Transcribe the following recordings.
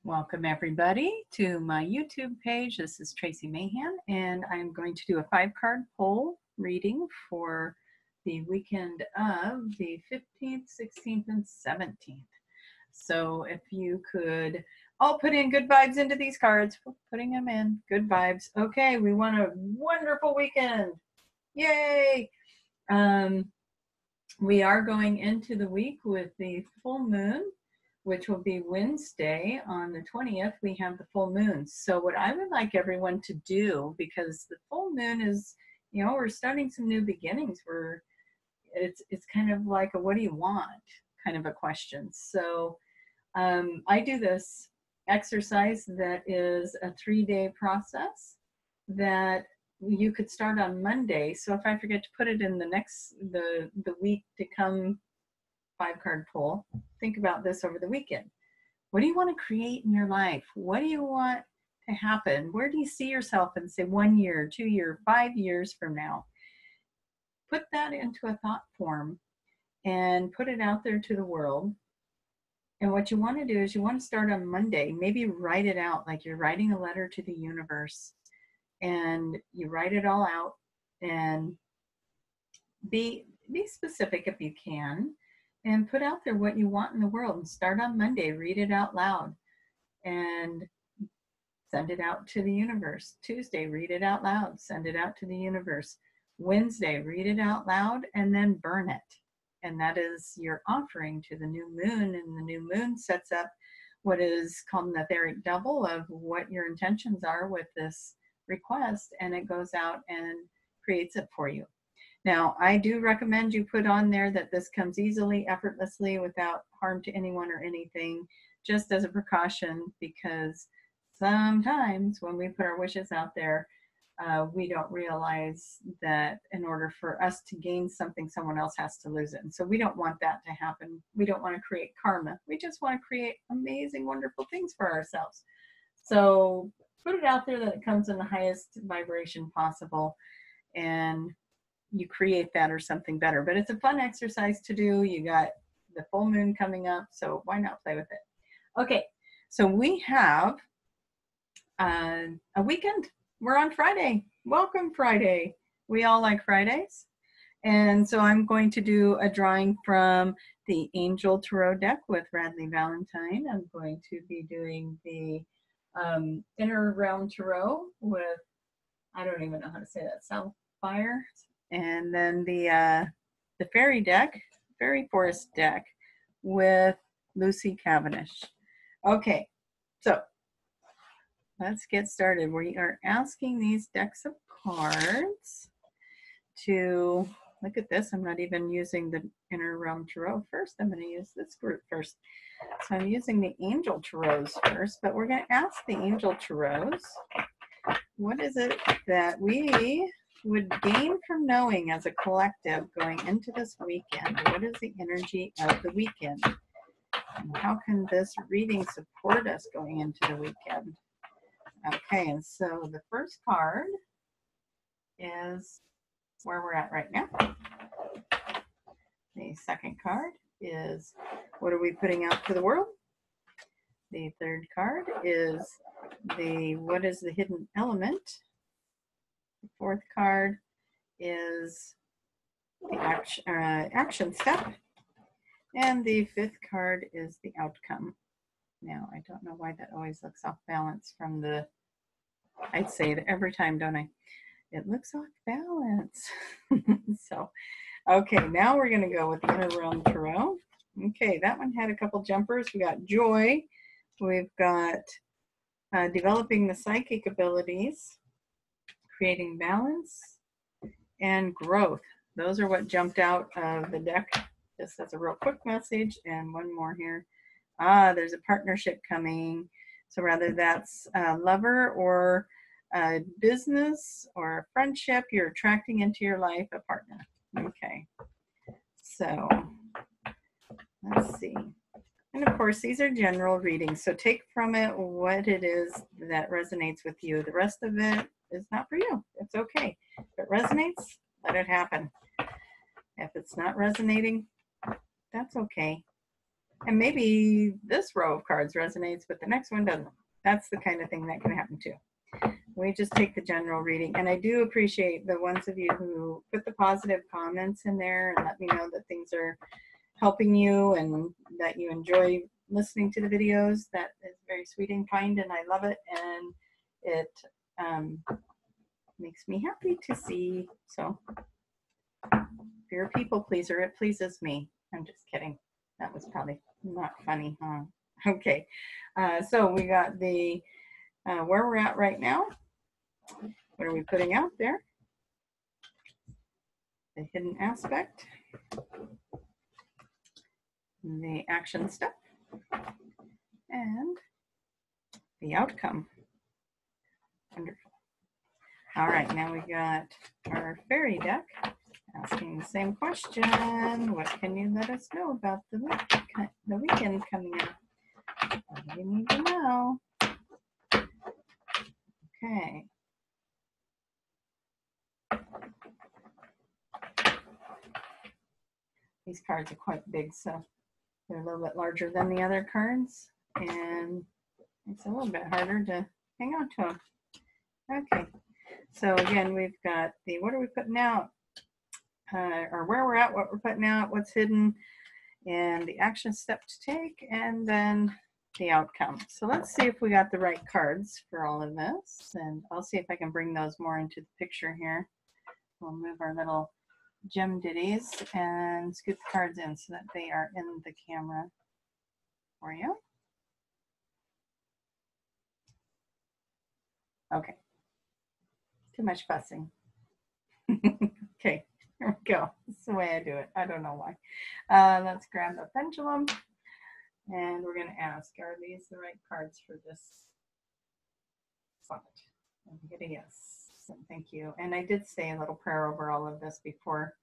Welcome everybody to my YouTube page. This is Tracie Mahan, and I'm going to do a 5-card poll reading for the weekend of the 15th, 16th, and 17th. So if you could all put in good vibes into these cards, putting them in, good vibes. Okay, we want a wonderful weekend. Yay! We are going into the week with the full moon, which will be Wednesday on the 20th. We have the full moon. So what I would like everyone to do, because the full moon is, you know, we're starting some new beginnings. It's kind of like a what do you want kind of a question. So I do this exercise that is a 3-day process that you could start on Monday. So if I forget to put it in the week to come 5-card poll, think about this over the weekend. What do you want to create in your life? What do you want to happen? Where do you see yourself in, say, 1 year, 2 year, 5 years from now? Put that into a thought form and put it out there to the world. And what you want to do is you want to start on Monday. Maybe write it out like you're writing a letter to the universe, and you write it all out and be specific if you can, and put out there what you want in the world, and start on Monday. Read it out loud and send it out to the universe. Tuesday, read it out loud, send it out to the universe. Wednesday, read it out loud and then burn it. And that is your offering to the new moon. And the new moon sets up what is called an etheric double of what your intentions are with this request, and it goes out and creates it for you. Now, I do recommend you put on there that this comes easily, effortlessly, without harm to anyone or anything, just as a precaution, because sometimes when we put our wishes out there, we don't realize that in order for us to gain something, someone else has to lose it. And so we don't want that to happen. We don't want to create karma. We just want to create amazing, wonderful things for ourselves. So put it out there that it comes in the highest vibration possible, and you create that or something better. But it's a fun exercise to do. You got the full moon coming up, so why not play with it? Okay, so we have a weekend. We're on Friday. Welcome Friday. We all like Fridays. And so I'm going to do a drawing from the Angel Tarot deck with Radleigh Valentine. I'm going to be doing the Inner Realm Tarot with, I don't even know how to say that, Saleire. And then the Faery deck, Fairy Forest deck with Lucy Cavendish. Okay, so let's get started. We are asking these decks of cards to, look at this, I'm not even using the Inner Realm Tarot first. I'm going to use this group first. So I'm using the Angel Tarots first, but we're going to ask the Angel Tarots, what is it that we would gain from knowing as a collective going into this weekend? What is the energy of the weekend? And how can this reading support us going into the weekend? Okay, and so the first card is where we're at right now. The second card is what are we putting out to the world? The third card is what is the hidden element? The fourth card is the action step. And the fifth card is the outcome. Now, I don't know why that always looks off balance from the, I'd say it every time, don't I? It looks off balance. So, okay, now we're going to go with the Inner Realm Tarot. Okay, that one had a couple jumpers. We got joy. We've got developing the psychic abilities, creating balance, and growth. Those are what jumped out of the deck. Just as a real quick message, and one more here. There's a partnership coming. So whether that's a lover or a business or a friendship, you're attracting into your life a partner. Okay. So let's see. And of course, these are general readings. So take from it what it is that resonates with you. The rest of it is not for you. It's okay. If it resonates, let it happen. If it's not resonating, that's okay. And maybe this row of cards resonates, but the next one doesn't. That's the kind of thing that can happen too. We just take the general reading. And I do appreciate the ones of you who put the positive comments in there and let me know that things are helping you and that you enjoy listening to the videos. That is very sweet and kind, and I love it. And it makes me happy to see. So if you're a people pleaser, it pleases me. I'm just kidding. That was probably not funny, huh? Okay, so we got the where we're at right now. What are we putting out there? The hidden aspect, the action step, and the outcome. Wonderful. All right, now we got our fairy deck asking the same question. What can you let us know about the weekend coming up? What do you need to know? Okay. These cards are quite big, so they're a little bit larger than the other cards, and it's a little bit harder to hang on to them. Okay, so again, we've got the what are we putting out, or where we're at, what we're putting out, what's hidden, and the action step to take, and then the outcome. So let's see if we got the right cards for all of this, and I'll see if I can bring those more into the picture here. We'll move our little gem ditties and scoot the cards in so that they are in the camera for you. Okay, too much fussing. Okay, here we go. That's the way I do it. I don't know why. Let's grab the pendulum and we're going to ask, are these the right cards for this spot? And get a yes. So thank you. And I did say a little prayer over all of this before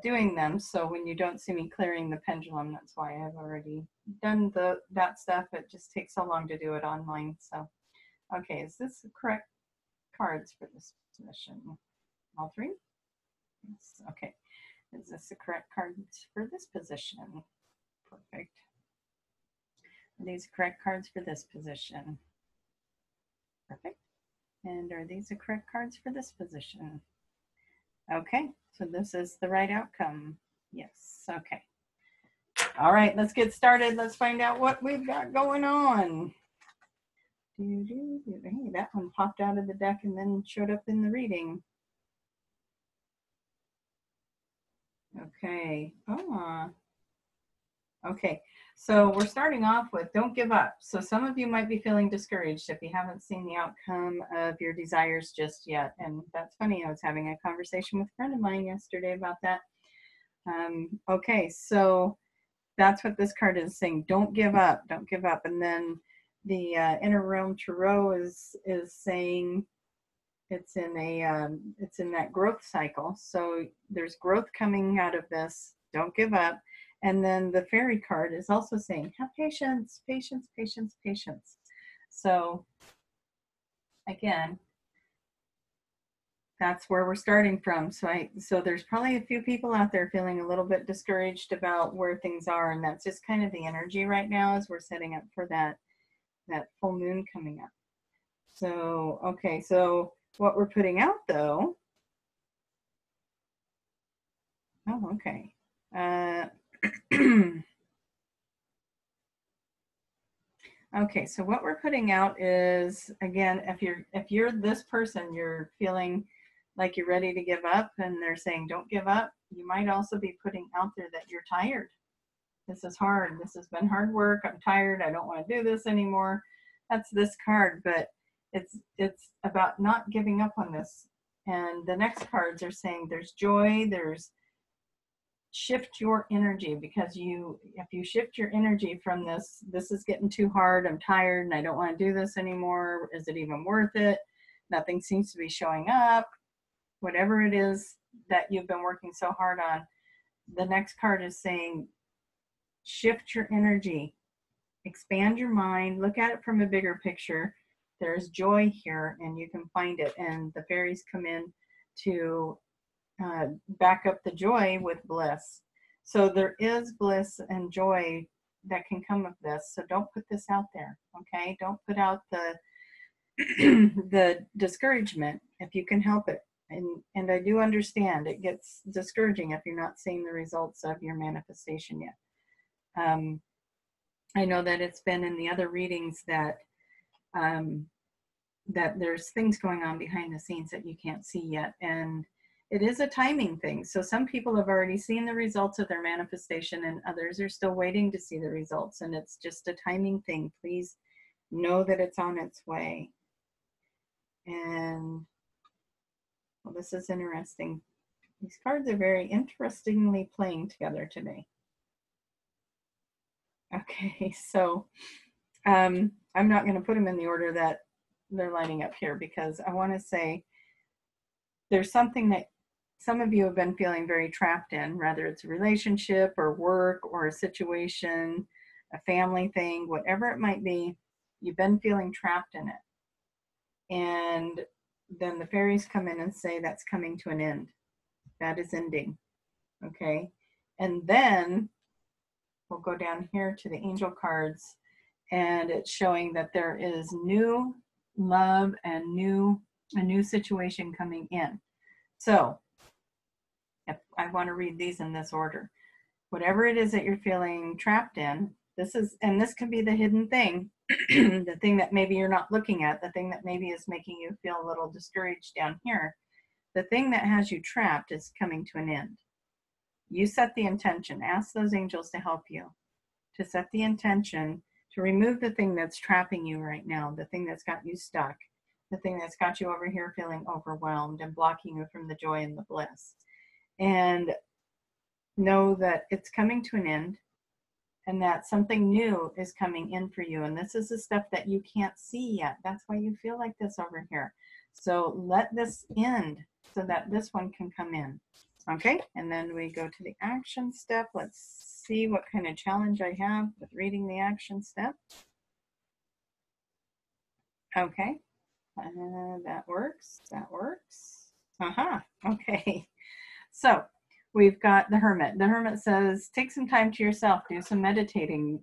doing them. So when you don't see me clearing the pendulum, that's why I've already done that stuff. It just takes so long to do it online. So, okay, is this the correct cards for this position? All three? Yes. Okay. Is this the correct cards for this position? Perfect. Are these correct cards for this position? Perfect. And are these the correct cards for this position? Okay, so this is the right outcome. Yes, okay. All right, let's get started. Let's find out what we've got going on. Hey, that one popped out of the deck and then showed up in the reading. Okay. Okay. So we're starting off with don't give up. So some of you might be feeling discouraged if you haven't seen the outcome of your desires just yet. And that's funny. I was having a conversation with a friend of mine yesterday about that. Okay. So that's what this card is saying. Don't give up. Don't give up. And then the Inner Realm Tarot is saying it's in that growth cycle. So there's growth coming out of this. Don't give up. And then the fairy card is also saying, have patience, patience, patience, patience. So again, that's where we're starting from. So there's probably a few people out there feeling a little bit discouraged about where things are. And that's just kind of the energy right now as we're setting up for that full moon coming up. So, okay, so what we're putting out though, oh, okay. Okay, so what we're putting out is, again, if you're this person, you're feeling like you're ready to give up and they're saying don't give up, you might also be putting out there that you're tired. This is hard. This has been hard work. I'm tired. I don't want to do this anymore. That's this card, but it's about not giving up on this. And the next cards are saying there's joy, there's shift your energy, because if you shift your energy from this is getting too hard, I'm tired and I don't want to do this anymore, is it even worth it, nothing seems to be showing up, whatever it is that you've been working so hard on, the next card is saying shift your energy, expand your mind, look at it from a bigger picture. There's joy here and you can find it, and the fairies come in to back up the joy with bliss. So there is bliss and joy that can come of this. So don't put this out there, okay? Don't put out the the discouragement if you can help it. And I do understand it gets discouraging if you're not seeing the results of your manifestation yet. I know that it's been in the other readings that that there's things going on behind the scenes that you can't see yet, and it is a timing thing. So some people have already seen the results of their manifestation, and others are still waiting to see the results, and it's just a timing thing. Please know that it's on its way. And well, this is interesting. These cards are very interestingly playing together today. Okay, so I'm not going to put them in the order that they're lining up here, because I want to say there's something that some of you have been feeling very trapped in, whether it's a relationship or work or a situation, a family thing, whatever it might be, you've been feeling trapped in it. And then the fairies come in and say that's coming to an end. That is ending. Okay. And then we'll go down here to the angel cards, and it's showing that there is new love and a new situation coming in. So if I want to read these in this order, whatever it is that you're feeling trapped in, this can be the hidden thing, the thing that maybe you're not looking at, the thing that maybe is making you feel a little discouraged down here. The thing that has you trapped is coming to an end. You set the intention. Ask those angels to help you to set the intention to remove the thing that's trapping you right now, the thing that's got you stuck, the thing that's got you over here feeling overwhelmed and blocking you from the joy and the bliss. And know that it's coming to an end, and that something new is coming in for you. And this is the stuff that you can't see yet. That's why you feel like this over here. So let this end so that this one can come in. Okay, and then we go to the action step. Let's see what kind of challenge I have with reading the action step. Okay, that works. That works. Okay, so we've got the Hermit. The Hermit says, take some time to yourself, do some meditating,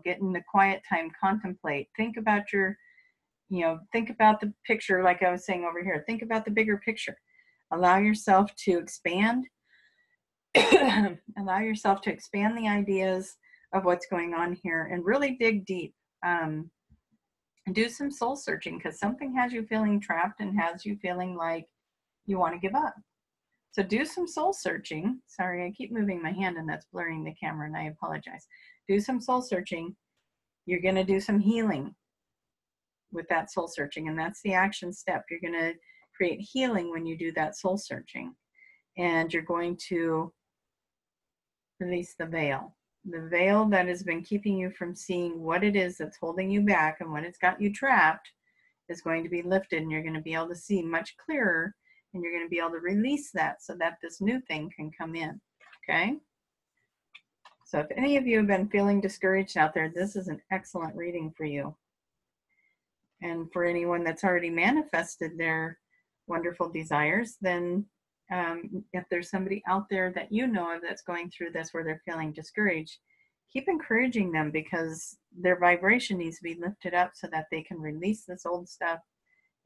get in the quiet time, contemplate, think about your, think about the picture, like I was saying over here, think about the bigger picture. Allow yourself to expand, allow yourself to expand the ideas of what's going on here and really dig deep. Do some soul searching, because something has you feeling trapped and has you feeling like you want to give up. So do some soul searching. Sorry, I keep moving my hand and that's blurring the camera, and I apologize. Do some soul searching. You're going to do some healing with that soul searching, and that's the action step. You're going to create healing when you do that soul searching, and you're going to release the veil. The veil that has been keeping you from seeing what it is that's holding you back and what it's got you trapped is going to be lifted, and you're going to be able to see much clearer, and you're going to be able to release that so that this new thing can come in. Okay? So if any of you have been feeling discouraged out there, this is an excellent reading for you. And for anyone that's already manifested their wonderful desires, then if there's somebody out there that you know of that's going through this where they're feeling discouraged, keep encouraging them, because their vibration needs to be lifted up so that they can release this old stuff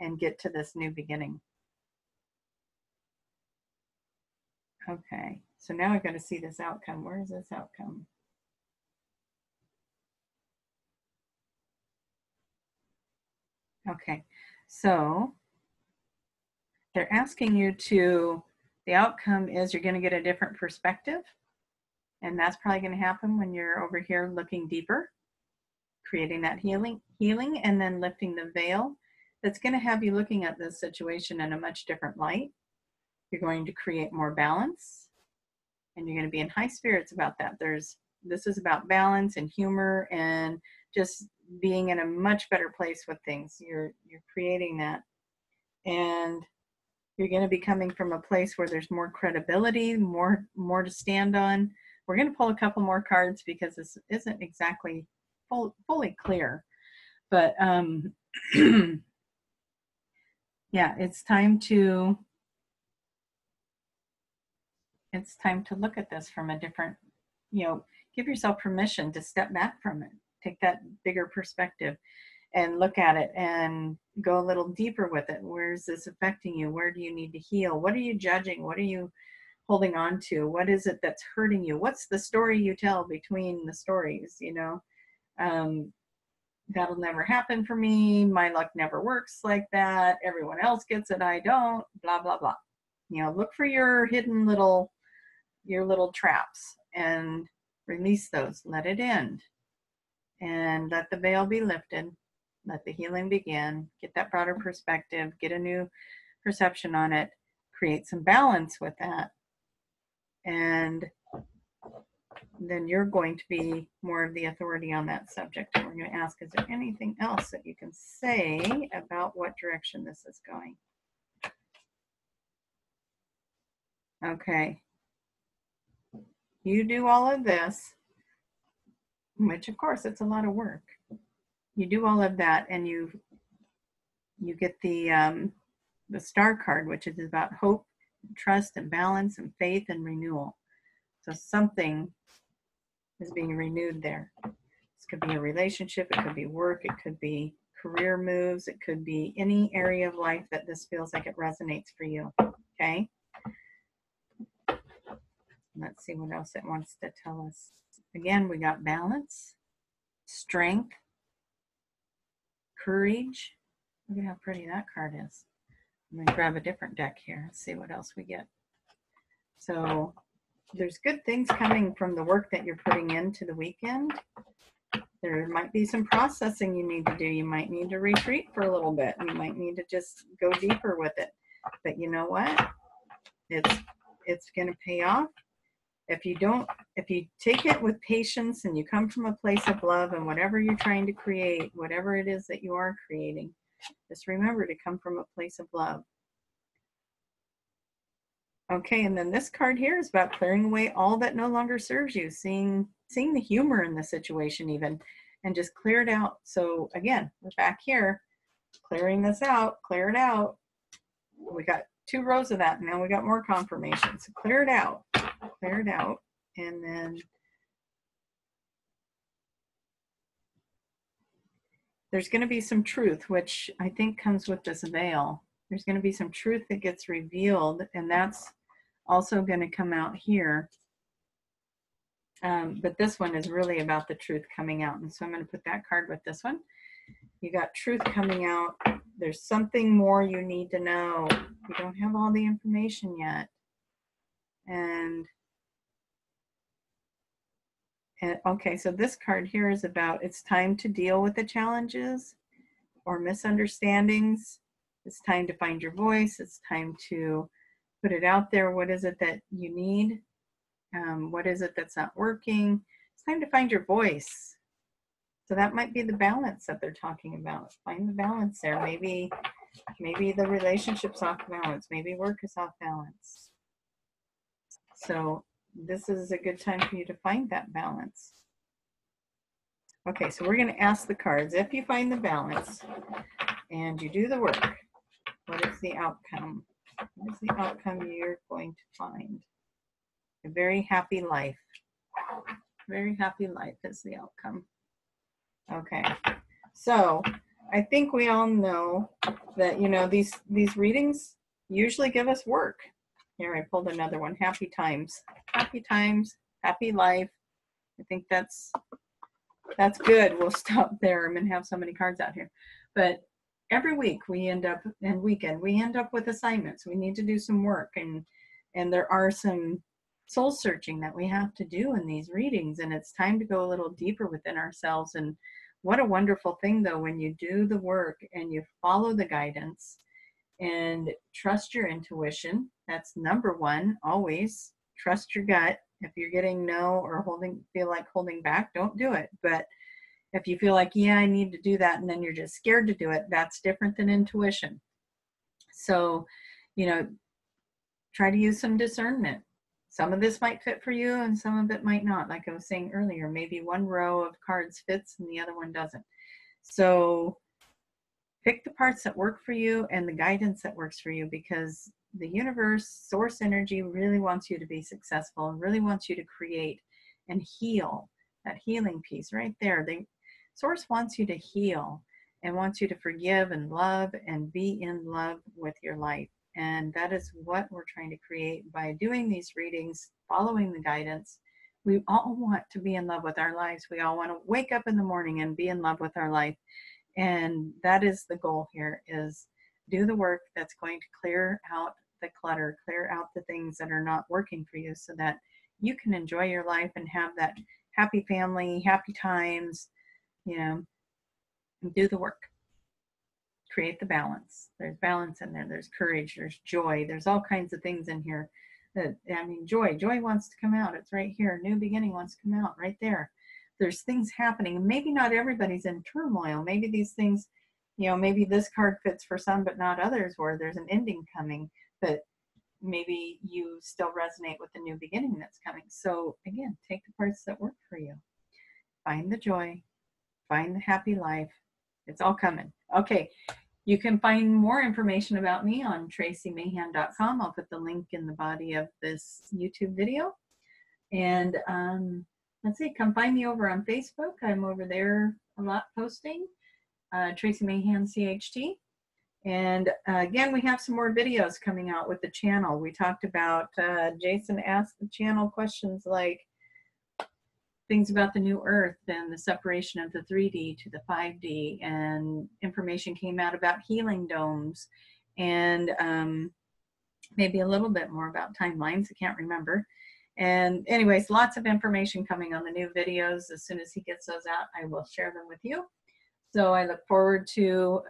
and get to this new beginning. Okay, so now I've got to see this outcome. Where is this outcome? Okay, so they're asking you to, the outcome is you're going to get a different perspective, and that's probably going to happen when you're over here looking deeper, creating that healing, and then lifting the veil. That's going to have you looking at this situation in a much different light. You're going to create more balance, and you're going to be in high spirits about that. This is about balance and humor and just being in a much better place with things. You're creating that, and you're going to be coming from a place where there's more credibility, more to stand on. We're going to pull a couple more cards because this isn't exactly fully clear, but yeah, it's time to look at this from a different, give give yourself permission to step back from it. Take that bigger perspective and look at it and go a little deeper with it. Where is this affecting you? Where do you need to heal? What are you judging? What are you holding on to? What is it that's hurting you? What's the story you tell between the stories? You know, that'll never happen for me. My luck never works like that. Everyone else gets it. I don't, blah, blah, blah. You know, look for your hidden little, your little traps and release those. Let it end and let the veil be lifted. Let the healing begin. Get that broader perspective. Get a new perception on it. Create some balance with that. And then you're going to be more of the authority on that subject. And we're going to ask, is there anything else that you can say about what direction this is going? Okay. You do all of this, which of course it's a lot of work. You do all of that and you get the star card, which is about hope, trust, and balance, and faith, and renewal. So something is being renewed there. This could be a relationship, it could be work, it could be career moves, it could be any area of life that this feels like it resonates for you, okay? Let's see what else it wants to tell us. Again, we got balance, strength, courage. Look at how pretty that card is. I'm going to grab a different deck here and see what else we get. So there's good things coming from the work that you're putting into the weekend. There might be some processing you need to do. You might need to retreat for a little bit. You might need to just go deeper with it. But you know what? It's going to pay off. If you take it with patience and you come from a place of love and whatever you're trying to create, whatever it is that you are creating, just remember to come from a place of love. Okay, and then this card here is about clearing away all that no longer serves you, seeing the humor in the situation even, and just clear it out. So again, we're back here, clearing this out, clear it out. We got 2 rows of that, and now we got more confirmation. So clear it out, and then there's going to be some truth, which I think comes with this veil. There's going to be some truth that gets revealed, and that's also going to come out here. But this one is really about the truth coming out. And so I'm going to put that card with this one. You got truth coming out. There's something more you need to know. You don't have all the information yet. And okay, so this card here is about it's time to deal with the challenges or misunderstandings. It's time to find your voice. It's time to put it out there. What is it that you need? What is it that's not working? It's time to find your voice. So that might be the balance that they're talking about. Find the balance there. Maybe the relationship's off balance. Maybe work is off balance. So this is a good time for you to find that balance. Okay, so we're going to ask the cards, if you find the balance and you do the work, what is the outcome? What is the outcome you're going to find? A very happy life. Very happy life is the outcome. Okay, so I think we all know that, you know, these readings usually give us work. Here, I pulled another one, happy times. Happy times, happy life. I think that's good. We'll stop there. I'm going to have so many cards out here. But every week we end up, and weekend, we end up with assignments. We need to do some work, and there are some soul searching that we have to do in these readings, and it's time to go a little deeper within ourselves. And what a wonderful thing, though, when you do the work and you follow the guidance and trust your intuition. That's number one. Always trust your gut. If you're getting no or feel like holding back, don't do it. But if you feel like, yeah, I need to do that, and then you're just scared to do it, that's different than intuition. So, you know, try to use some discernment. Some of this might fit for you and some of it might not. Like I was saying earlier, maybe one row of cards fits and the other one doesn't. So pick the parts that work for you and the guidance that works for you, because the universe, source energy, really wants you to be successful and really wants you to create and heal. That healing piece right there. Source wants you to heal and wants you to forgive and love and be in love with your life. And that is what we're trying to create by doing these readings, following the guidance. We all want to be in love with our lives. We all want to wake up in the morning and be in love with our life. And that is the goal here, is do the work that's going to clear out the clutter, clear out the things that are not working for you, so that you can enjoy your life and have that happy family, happy times, you know, do the work. Create the balance. There's balance in there. There's courage. There's joy. There's all kinds of things in here. Joy wants to come out. It's right here. New beginning wants to come out right there. There's things happening. And maybe not everybody's in turmoil. Maybe these things, maybe this card fits for some, but not others, where there's an ending coming. But maybe you still resonate with the new beginning that's coming. So again, take the parts that work for you. Find the joy. Find the happy life. It's all coming. Okay. You can find more information about me on traciemahan.com. I'll put the link in the body of this YouTube video. And let's see, come find me over on Facebook. I'm over there a lot posting, Tracie Mahan CHT. And again, we have some more videos coming out with the channel. We talked about, Jason asked the channel questions like things about the new earth and the separation of the 3D to the 5D, and information came out about healing domes, and maybe a little bit more about timelines. I can't remember. And anyways, lots of information coming on the new videos. As soon as he gets those out, I will share them with you. So I look forward to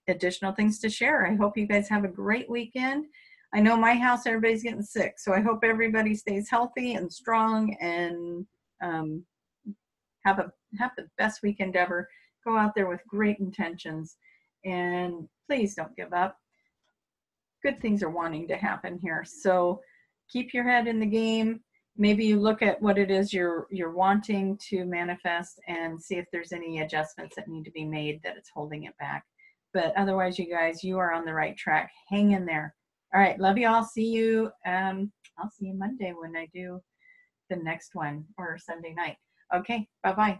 additional things to share. I hope you guys have a great weekend. I know my house, everybody's getting sick, so I hope everybody stays healthy and strong, and have the best weekend ever. Go out there with great intentions, and please don't give up. Good things are wanting to happen here, so keep your head in the game. Maybe you look at what it is you're wanting to manifest and see if there's any adjustments that need to be made that it's holding it back. But otherwise, you guys, you are on the right track. Hang in there. All right, love you all. See you. I'll see you Monday when I do the next one, or Sunday night. Okay, bye-bye.